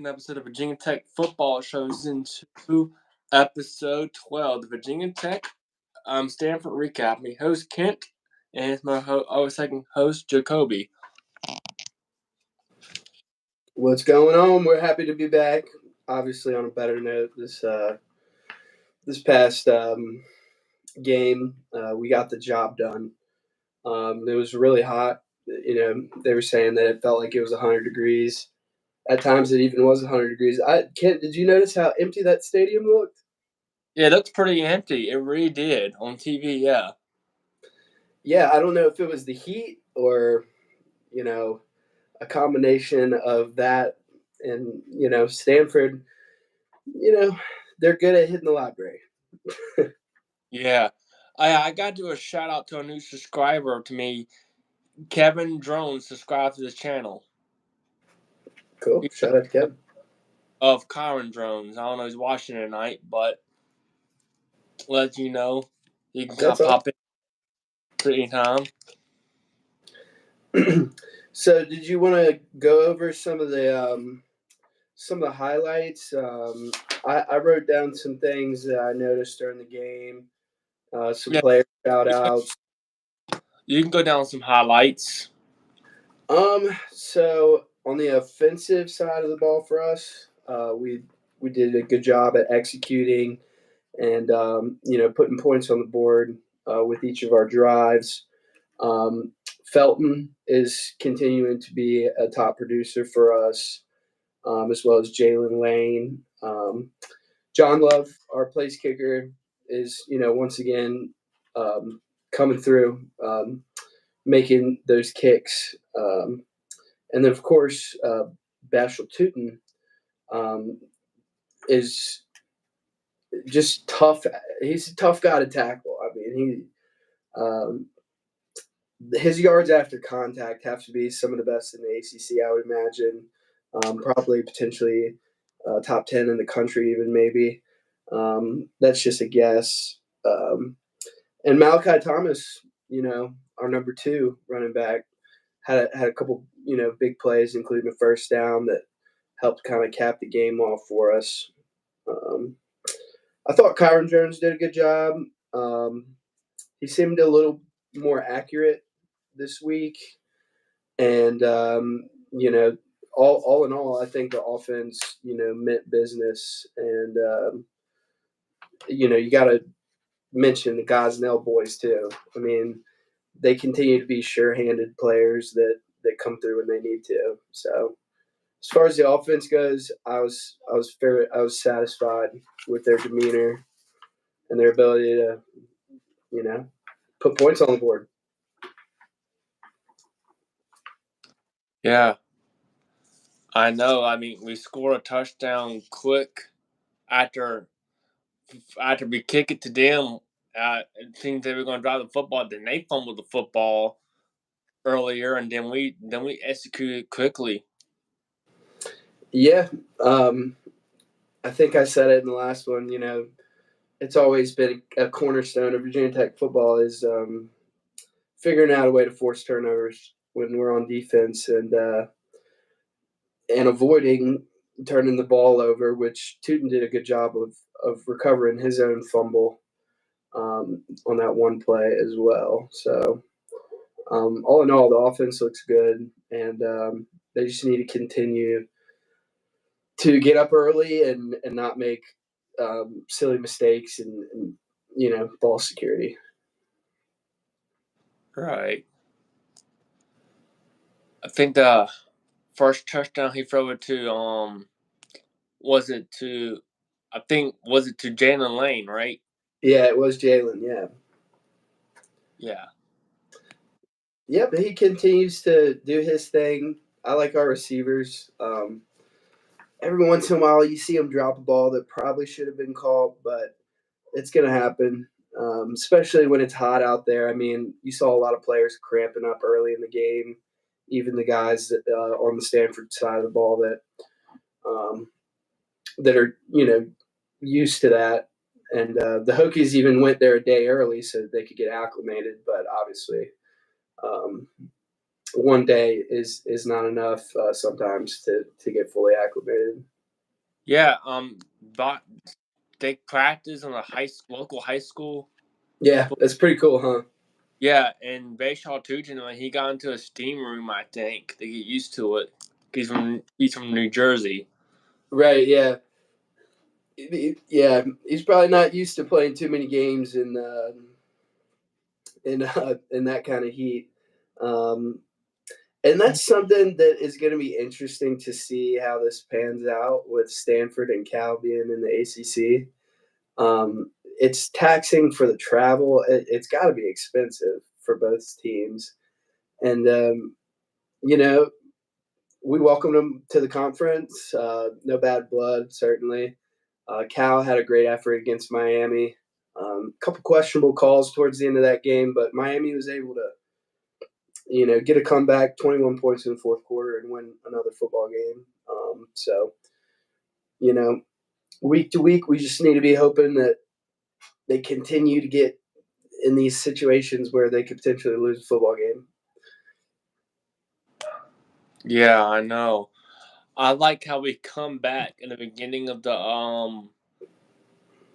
An episode of Virginia Tech Football Shows into episode 12. The Virginia Tech Stanford recap. My host Kent and my second host Jacoby. What's going on? We're happy to be back. Obviously, on a better note, this past game, we got the job done. It was really hot. They were saying that it felt like it was 100 degrees. At times, it even was 100 degrees. Kent, did you notice how empty that stadium looked? Yeah, that's pretty empty. It really did on TV. Yeah. Yeah, I don't know if it was the heat or, a combination of that and Stanford. They're good at hitting the library. Yeah. I got to do a shout out to a new subscriber to me, Kevin Drones, subscribed to this channel. Cool. Shout out to Kevin. Of Kyron Drones. I don't know, he's watching tonight, but let you know. You can kind of pop in any time. So, did you want to go over some of the highlights? I wrote down some things that I noticed during the game. Some player shout outs. You can go down some highlights. So on the offensive side of the ball for us, we did a good job at executing and putting points on the board with each of our drives. Felton is continuing to be a top producer for us, as well as Jalen Lane. John Love, our place kicker, is once again coming through, making those kicks. And then, of course, Bashal Tootin is just tough. He's a tough guy to tackle. I mean, his yards after contact have to be some of the best in the ACC, I would imagine. Probably potentially top 10 in the country, even maybe. That's just a guess. And Malachi Thomas, our number 2 running back, had a couple, big plays, including a first down that helped kind of cap the game off for us. I thought Kyron Jones did a good job. He seemed a little more accurate this week. And, all in all, I think the offense, meant business. And, you got to mention the Gosnell boys, too. I mean, they continue to be sure-handed players that come through when they need to. So, as far as the offense goes, I was satisfied with their demeanor and their ability to, put points on the board. Yeah, I know. I mean, we scored a touchdown quick after we kick it to them. Think they were going to drive the football. Then they fumbled the football earlier, and then we executed quickly. Yeah, I think I said it in the last one. It's always been a cornerstone of Virginia Tech football is figuring out a way to force turnovers when we're on defense and avoiding turning the ball over, which Tootin did a good job of recovering his own fumble on that one play as well. So all in all, the offense looks good, and they just need to continue to get up early and not make silly mistakes and ball security. Right. I think the first touchdown he threw it to was it to Jalen Lane, right? Yeah, it was Jalen. Yeah. Yeah. Yeah, but he continues to do his thing. I like our receivers. Every once in a while, you see him drop a ball that probably should have been caught, but it's going to happen, especially when it's hot out there. I mean, you saw a lot of players cramping up early in the game, even the guys that, on the Stanford side of the ball that are, used to that. And the Hokies even went there a day early so that they could get acclimated, but obviously one day is not enough sometimes to get fully acclimated. Yeah, but they practice on a local high school. Yeah, that's pretty cool, huh? Yeah, and Bayshaw Tugin, when he got into a steam room, I think to get used to it. He's from New Jersey. Right. Yeah. Yeah. He's probably not used to playing too many games in that kind of heat. Um, and that's something that is going to be interesting to see how this pans out with Stanford and Cal being in the ACC. It's taxing for the travel. It's got to be expensive for both teams, and you know we welcomed them to the conference. No bad blood, certainly. Cal had a great effort against Miami. A couple questionable calls towards the end of that game, but Miami was able to, get a comeback, 21 points in the fourth quarter, and win another football game. So, you know, week to week, we just need to be hoping that they continue to get in these situations where they could potentially lose a football game. Yeah, I know. I like how we come back in the beginning of the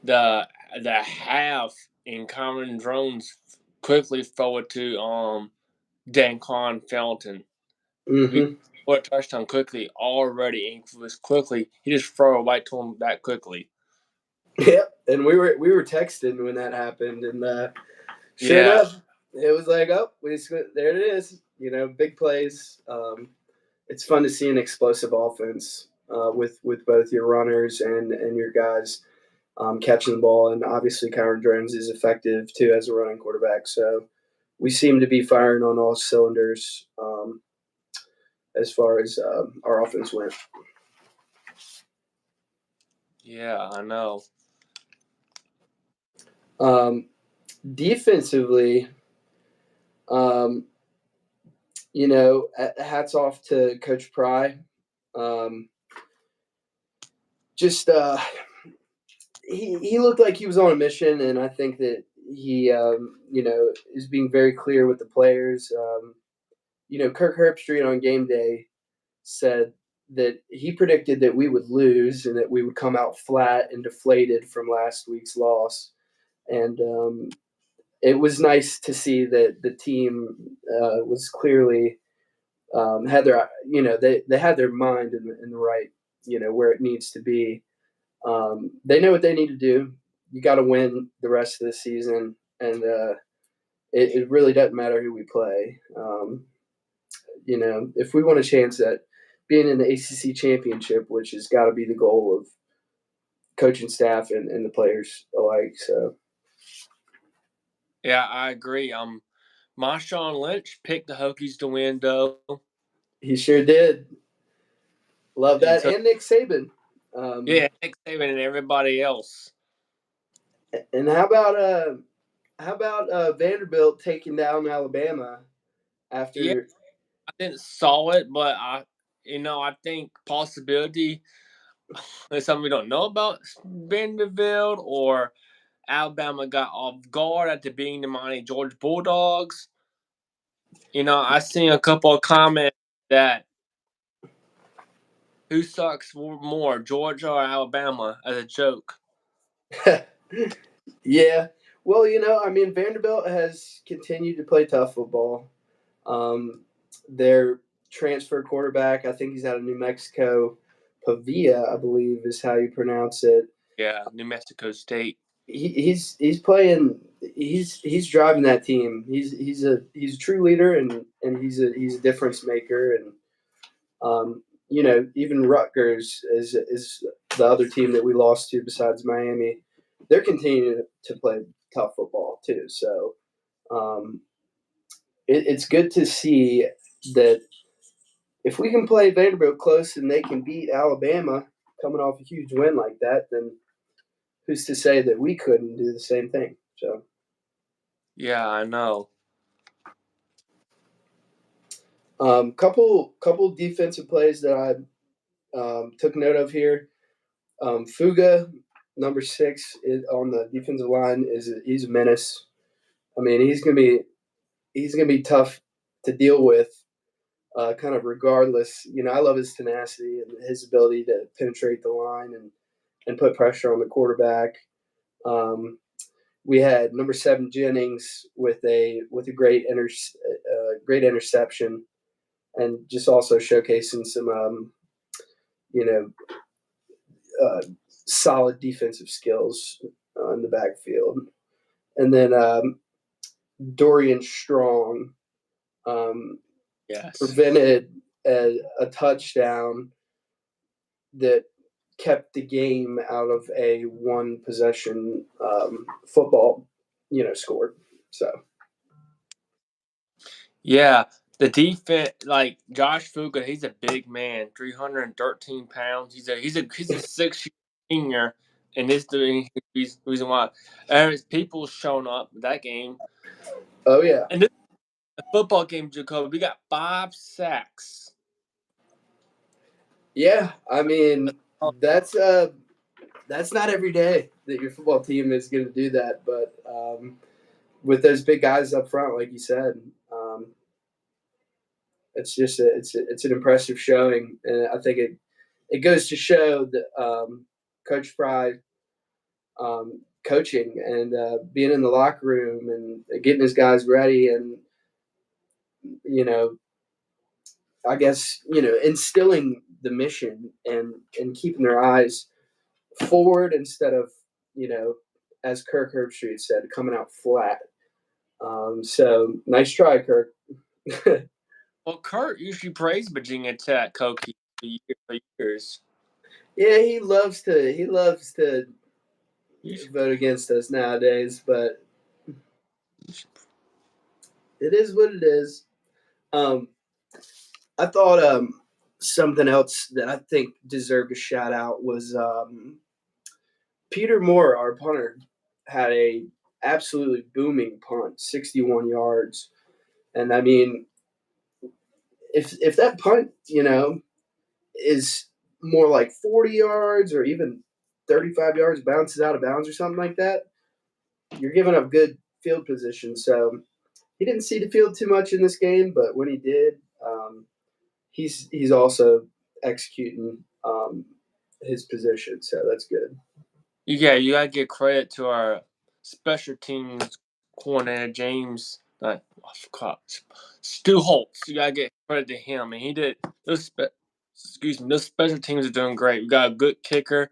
the half, and Cameron Drones quickly throw it to Daquan Felton. We Mm-hmm. scored a touchdown quickly already, and it was quickly. He just throw it right to him that quickly. Yep, and we were texting when that happened, and sure Yeah, enough, it was like, oh, there it is. Big plays. It's fun to see an explosive offense with both your runners and your guys catching the ball, and obviously Kyron Jones is effective too as a running quarterback. So we seem to be firing on all cylinders as far as our offense went. yeah, I know. Um, Defensively, um, hats off to Coach Pry. Um, just he looked like he was on a mission, and I think that he is being very clear with the players. Kirk Herbstreit on game day said that he predicted that we would lose and that we would come out flat and deflated from last week's loss, and it was nice to see that the team was clearly had their they had their mind in the right where it needs to be. They know what they need to do. You got to win the rest of the season, and it really doesn't matter who we play. If we want a chance at being in the ACC championship, which has got to be the goal of coaching staff and the players alike. So Yeah, I agree. Marshawn Lynch picked the Hokies to win, though, he sure did. Love and that, so and Nick Saban. Um, yeah, Nick Saban and everybody else. and how about Vanderbilt taking down Alabama Yeah, after? I didn't saw it, but I think possibility. There's something we don't know about Vanderbilt, or Alabama got off guard after being the Mighty George Bulldogs. I seen a couple of comments that who sucks more, Georgia or Alabama, as a joke. Yeah. Well, Vanderbilt has continued to play tough football. Their transfer quarterback, I think he's out of New Mexico, Pavia, I believe is how you pronounce it. Yeah, New Mexico State. He's playing. He's driving that team. He's a true leader, and he's a difference maker. And even Rutgers is the other team that we lost to besides Miami. They're continuing to play tough football too. So um, it's good to see that if we can play Vanderbilt close and they can beat Alabama coming off a huge win like that, then who's to say that we couldn't do the same thing? So, Yeah, I know. couple defensive plays that I took note of here. Fuga, number 6 on the defensive line, he's a menace. I mean, he's gonna be tough to deal with. kind of regardless. I love his tenacity and his ability to penetrate the line and put pressure on the quarterback. We had number 7 Jennings with a great interception, and just also showcasing some you know solid defensive skills in the backfield. And then Dorian Strong Yes. prevented a touchdown that kept the game out of a one possession football, score. So Yeah. The defense, like Josh Fuga, he's a big man, 313 pounds. He's a 6 year senior, and this the reason why there's people showing up at that game. oh yeah, And this is a football game, Jacoby. We got 5 sacks. yeah. I mean that's not every day that your football team is going to do that, but with those big guys up front, like you said, it's just it's an impressive showing, and I think it goes to show that Coach Fry coaching and being in the locker room and getting his guys ready, and you know, I guess instilling the mission and keeping their eyes forward instead of as Kirk Herbstreit said, coming out flat. So nice try, Kirk. Well, Kurt usually praised Virginia Tech, Koki, for years. Yeah, he loves to You should, vote against us nowadays, but it is what it is. Um, I thought something else that I think deserved a shout out was Peter Moore, our punter, had a absolutely booming punt, 61 yards, and I mean, if that punt, is more like 40 yards or even 35 yards, bounces out of bounds or something like that, you're giving up good field position. So he didn't see the field too much in this game, but when he did, he's also executing his position. So that's good. you gotta give credit to our special teams coordinator James. I forgot Stu Holtz. You gotta get credit to him, and he did. Those special teams are doing great. We got a good kicker,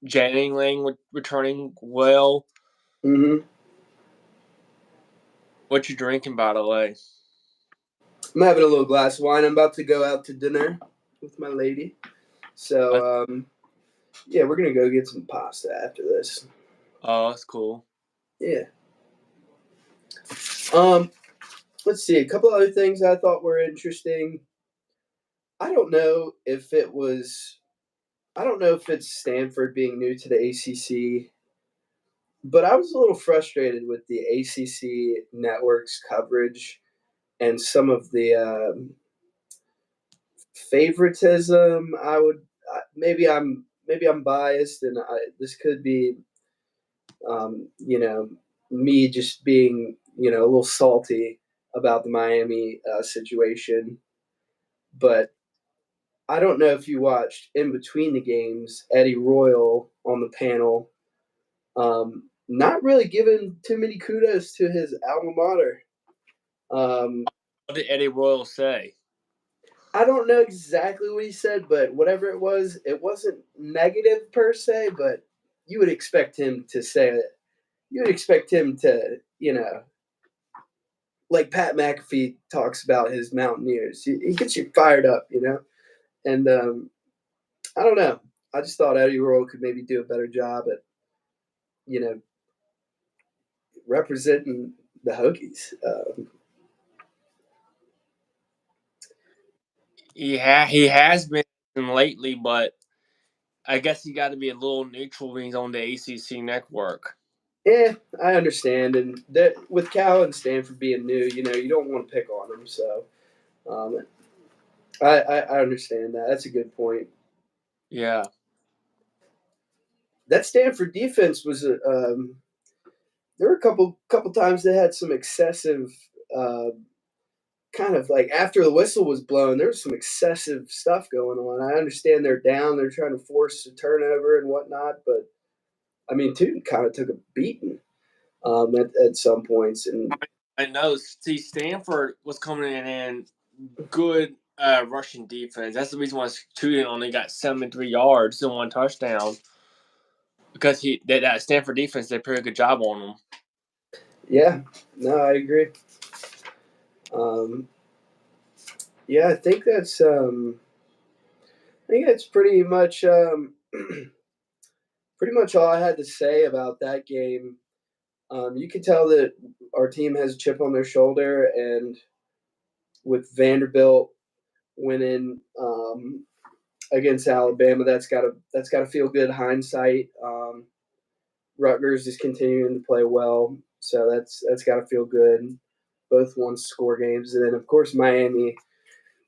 Janning Lang returning well. Mm-hmm. What you drinking, by the way? I'm having a little glass of wine. I'm about to go out to dinner with my lady. Uh, So yeah, we're gonna go get some pasta after this. oh, that's cool. Yeah. Um, let's see. A couple other things I thought were interesting. I don't know if it was. I don't know if it's Stanford being new to the ACC, but I was a little frustrated with the ACC network's coverage and some of the favoritism. Maybe I'm biased, and this could be you know me just being a little salty about the Miami situation, but I don't know if you watched in between the games Eddie Royal on the panel, not really giving too many kudos to his alma mater. Um, What did Eddie Royal say? I don't know exactly what he said, but whatever it was, it wasn't negative per se, but you would expect him to say it. You would expect him to, like Pat McAfee talks about his Mountaineers. He gets you fired up, And I don't know. I just thought Eddie Royal could maybe do a better job at, you know, representing the Hokies. He has been lately, but I guess you got to be a little neutral when he's on the ACC network. Yeah, I understand, and that with Cal and Stanford being new, you don't want to pick on them. So um, I understand that. That's a good point. Yeah. That Stanford defense was there were a couple times they had some excessive uh, kind of like after the whistle was blown, there was some excessive stuff going on. I understand they're down, they're trying to force a turnover and whatnot, but I mean, Tootin kind of took a beating at some points, and I know. See, Stanford was coming in good rushing defense. That's the reason why Tootin only got 73 yards and 1 touchdown, because that Stanford defense did a pretty good job on him. yeah, no, I agree. Um, yeah, I think that's pretty much all I had to say about that game. You can tell that our team has a chip on their shoulder, and with Vanderbilt winning against Alabama, that's got to feel good hindsight. Rutgers is continuing to play well, so that's got to feel good. Both won score games, and then of course Miami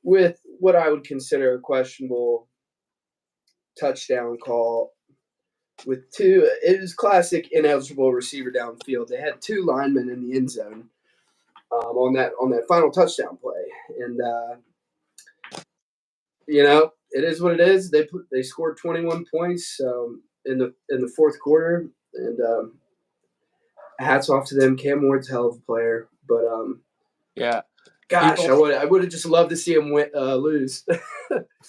with what I would consider a questionable touchdown call with two. It was classic ineligible receiver downfield. They had two linemen in the end zone on that final touchdown play, and it is what it is. They scored 21 points in the fourth quarter, and hats off to them. Cam Ward's a hell of a player, but Yeah. gosh, People I would have just loved to see him lose.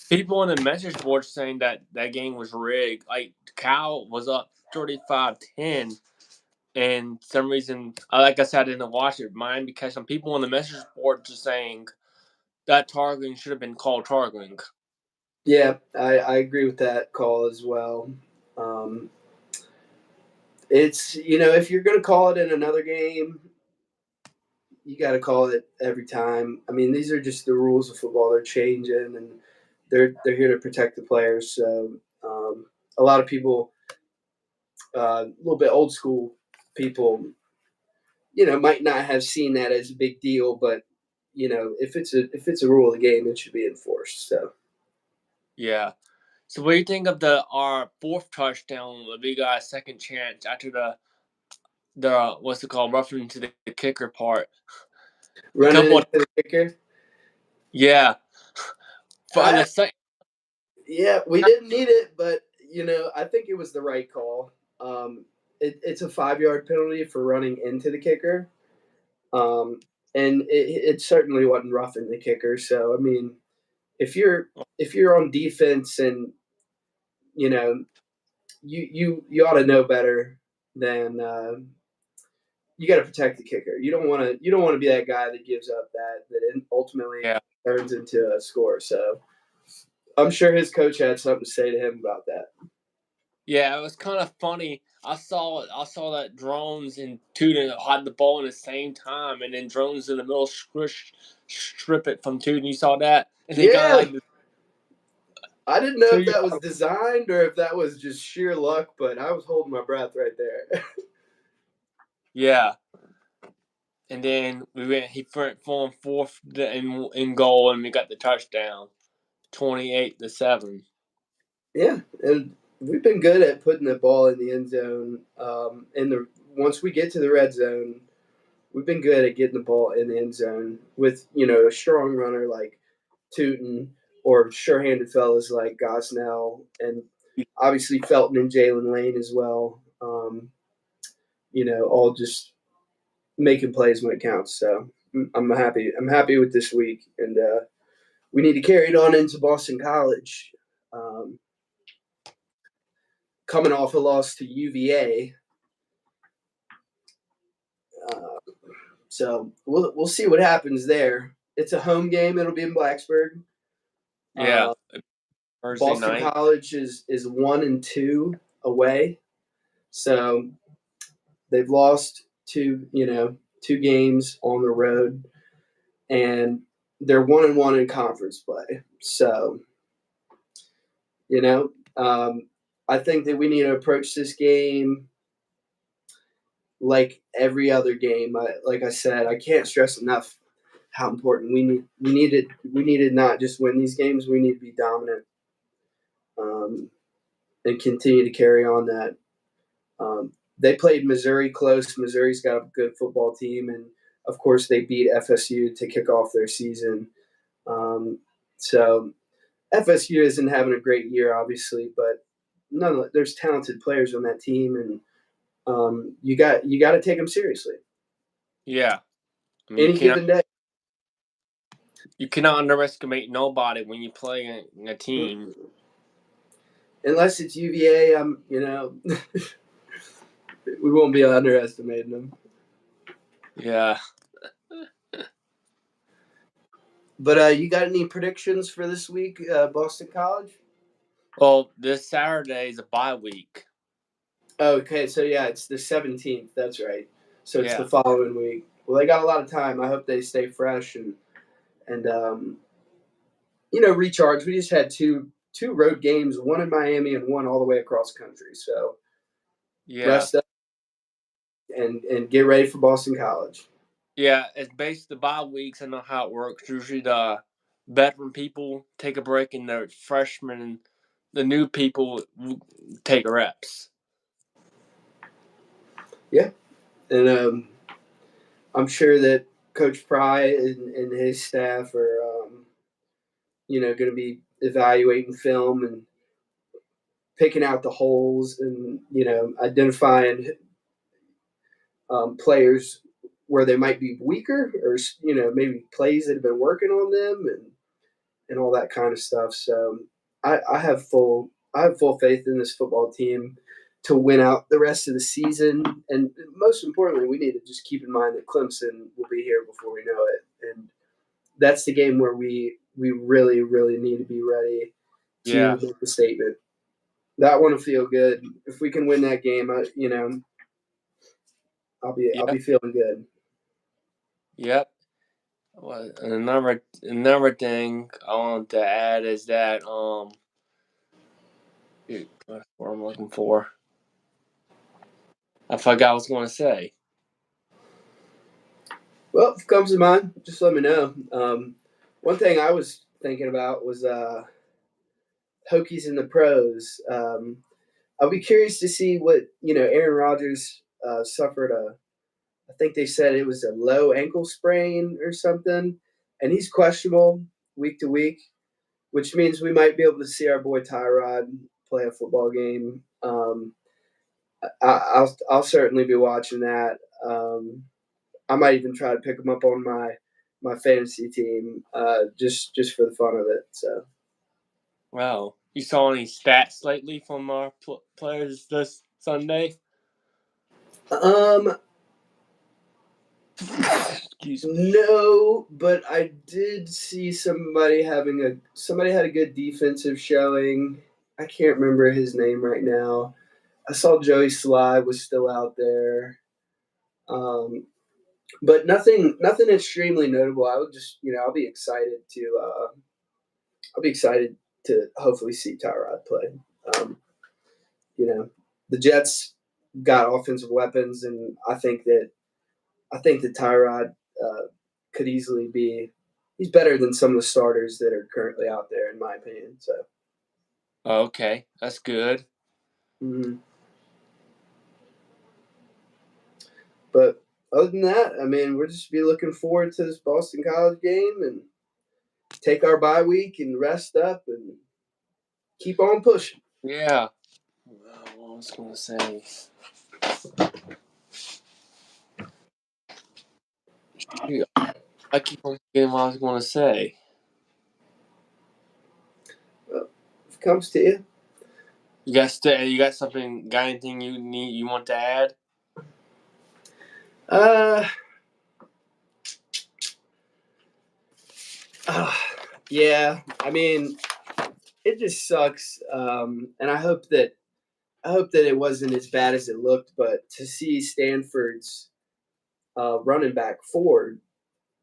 people on the message board saying that game was rigged. Like, Cal was up 35-10, and some reason, like I said, I didn't watch it. Mine because some people on the message board just saying that targeting should have been called targeting. Yeah, I agree with that call as well. Um, it's if you're going to call it in another game, you got to call it every time. I mean, these are just the rules of football. They're changing, and they're here to protect the players. So a lot of people, a little bit old school people, might not have seen that as a big deal, but if it's a rule of the game, it should be enforced. So Yeah. So what do you think of our fourth touchdown? We got a second chance after the what's it called, roughing into the kicker part. A running couple into of, the kicker, yeah. For I the second, yeah, we didn't need it, but I think it was the right call. It's a 5 yard penalty for running into the kicker, um, and it certainly wasn't roughing the kicker. So I mean, if you're on defense and you know you ought to know better than you got to protect the kicker. You don't want to be that guy that gives up that ultimately yeah. turns into a score. So I'm sure his coach had something to say to him about that. Yeah, it was kind of funny. I saw that Drones and Tootin had the ball in the same time, and then Drones in the middle strip it from Tootin. You saw that, and they got Yeah, like the I didn't know if 2 that was designed or if that was just sheer luck, but I was holding my breath right there. Yeah, and then we went. He formed fourth in goal, and we got the touchdown, 28-7. Yeah, and we've been good at putting the ball in the end zone. Once we get to the red zone, we've been good at getting the ball in the end zone with a strong runner like Tootin or sure-handed fellas like Gosnell and obviously Felton and Jalen Lane as well. All just making plays when it counts. So I'm happy. I'm happy with this week, and we need to carry it on into Boston College. Um, Coming off a loss to UVA, uh, so we'll see what happens there. It's a home game. It'll be in Blacksburg. Yeah, Uh, Thursday Boston night. College is 1-2 away, so they've lost two games on the road, and they're 1-1 in conference play. So you know, um, I think that we need to approach this game like every other game. Like I said, I can't stress enough how important we needed not just win these games. We need to be dominant and continue to carry on that. They played Missouri close. Missouri's got a good football team, and of course, they beat FSU to kick off their season. So FSU isn't having a great year, obviously, but there's talented players on that team, and you got to take them seriously. Yeah, I mean, Any given day. You cannot underestimate nobody when you play in a team. Unless it's UVA, we won't be underestimating them. Yeah. But you got any predictions for this week, Boston College? Well, this Saturday is a bye week. Okay, so yeah, it's the 17th. That's right. So it's Yeah. the following week. Well, they got a lot of time. I hope they stay fresh and recharge. We just had two road games, one in Miami and one all the way across the country. So rest up and get ready for Boston College. Yeah, it's basically the bye weeks. I know how it works. Usually the veteran people take a break and the freshmen and the new people take reps. Yeah. And I'm sure that Coach Pry and his staff are, going to be evaluating film and picking out the holes and, identifying players where they might be weaker or, maybe plays that have been working on them and all that kind of stuff. So I have full faith in this football team to win out the rest of the season. And most importantly, we need to just keep in mind that Clemson will be here before we know it. And that's the game where we really, really need to be ready to make the statement. That one will feel good. If we can win that game, I'll be feeling good. Yep. Well, another thing I want to add is that that's what I'm looking for. I forgot what I was going to say. Well, if it comes to mind, just let me know. One thing I was thinking about was Hokies in the pros. I'll be curious to see what Aaron Rodgers suffered I think they said it was a low ankle sprain or something, and he's questionable week to week, which means we might be able to see our boy Tyrod play a football game. I'll certainly be watching that. I might even try to pick him up on my fantasy team just for the fun of it. So. Wow. You saw any stats lately from our players this Sunday? Excuse me. No, but I did see somebody had a good defensive showing. I can't remember his name right now. I saw Joey Sly was still out there. But nothing extremely notable. I would just, I'll be excited to hopefully see Tyrod play. The Jets got offensive weapons, and I think that Tyrod could easily be. He's better than some of the starters that are currently out there, in my opinion. So. Okay, that's good. Mm-hmm. But other than that, I mean, we'll just be looking forward to this Boston College game and take our bye week and rest up and keep on pushing. Yeah. What was I going to say? Shoot, I keep on forgetting what I was going to say. Well, if it comes to you. You got something? Got anything you want to add? Yeah. I mean, it just sucks, and I hope that it wasn't as bad as it looked. But to see Stanford's running back Ford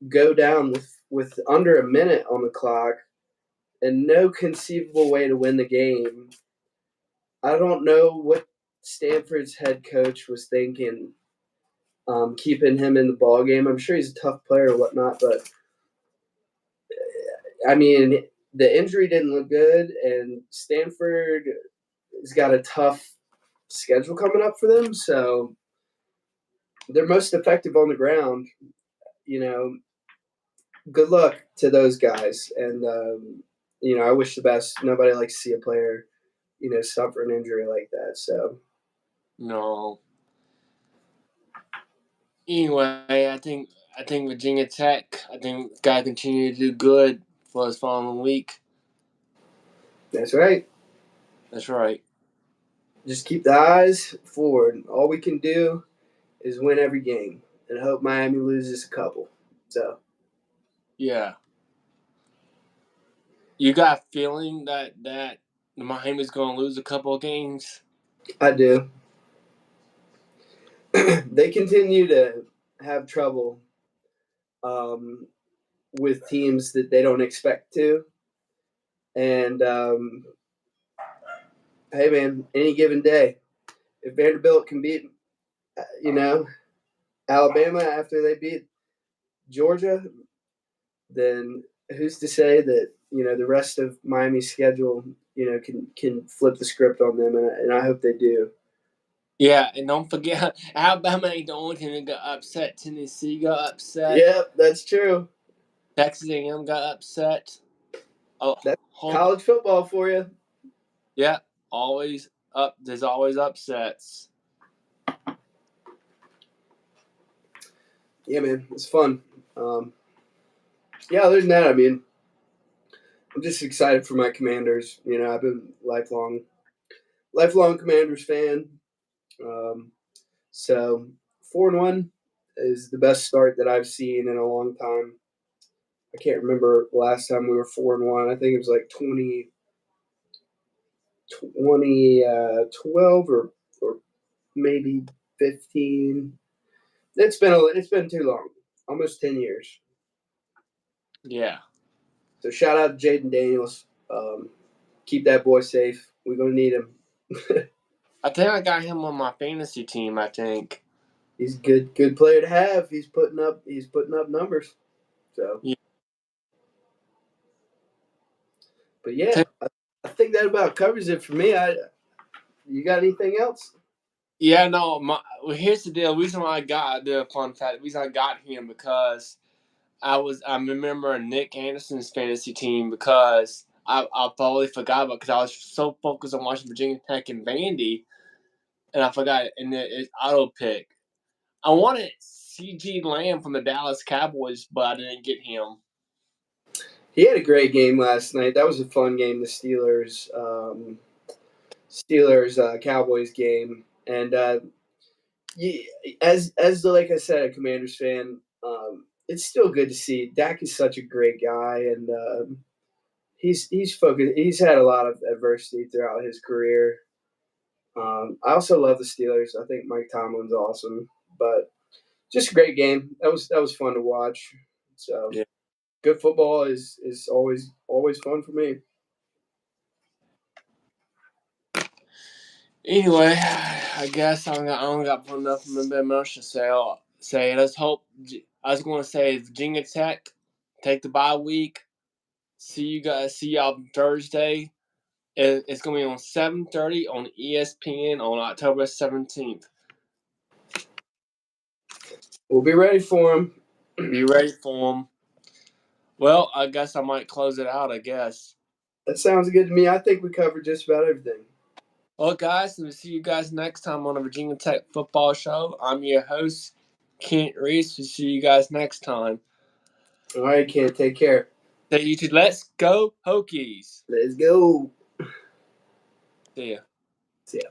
go down with under a minute on the clock and no conceivable way to win the game. I don't know what Stanford's head coach was thinking, keeping him in the ball game. I'm sure he's a tough player or whatnot, but I mean, the injury didn't look good, and Stanford has got a tough schedule coming up for them. So they're most effective on the ground. good luck to those guys. And I wish the best. Nobody likes to see a player, suffer an injury like that. So No. Anyway, I think Virginia Tech. I think got to continue to do good for this following week. that's right. That's right. Just keep the eyes forward. All we can do is win every game and hope Miami loses a couple. So Yeah. You got a feeling that Miami's going to lose a couple of games? I do. They continue to have trouble um, with teams that they don't expect to. And hey, man, any given day, if Vanderbilt can beat, Alabama after they beat Georgia, then who's to say that the rest of Miami's schedule can flip the script on them, and I hope they do. Yeah, and don't forget, Alabama ain't the only team that got upset. Tennessee got upset. Yep, that's true. Texas A&M got upset. Oh, That's college football for you. yeah, always up. There's always upsets. Yeah, man, it's fun. Yeah, other than that, I mean, I'm just excited for my Commanders. I've been lifelong Commanders fan. Um, so 4-1 is the best start that I've seen in a long time. I can't remember the last time we were 4-1. I think it was like 2012 or maybe 15. It's been too long, almost 10 years. Yeah. So shout out to Jaden Daniels. Keep that boy safe. We're gonna need him. I think I got him on my fantasy team. I think He's a good player to have. He's putting up numbers. So, yeah. but yeah, I think that about covers it for me. You got anything else? Yeah, no. Well, here's the deal. The reason why I got the fun fact. The reason I got him because I remember Nick Anderson's fantasy team because I totally forgot about because I was so focused on watching Virginia Tech and Vandy, and I forgot it. And it's auto pick. I wanted C.G. Lamb from the Dallas Cowboys, but I didn't get him. He had a great game last night. That was a fun game. The Steelers Cowboys game, and like I said, a Commanders fan, it's still good to see. Dak is such a great guy, and he's focused. He's had a lot of adversity throughout his career. I also love the Steelers. I think Mike Tomlin's awesome, but just a great game. That was fun to watch. So Yeah. good football is always fun for me. Anyway, I guess I don't got enough much to say. Let's hope. I was going to say Virginia Tech take the bye week. See you guys. See y'all Thursday. It's going to be on 7:30 on ESPN on October 17th. We'll be ready for them. Be ready for them. Well, I guess I might close it out. I guess. That sounds good to me. I think we covered just about everything. Well, guys, we'll see you guys next time on the Virginia Tech Football Show. I'm your host, Kent Reese. We'll see you guys next time. All right, Kent. Take care. So you should let's go Hokies. Let's go. See ya. See ya.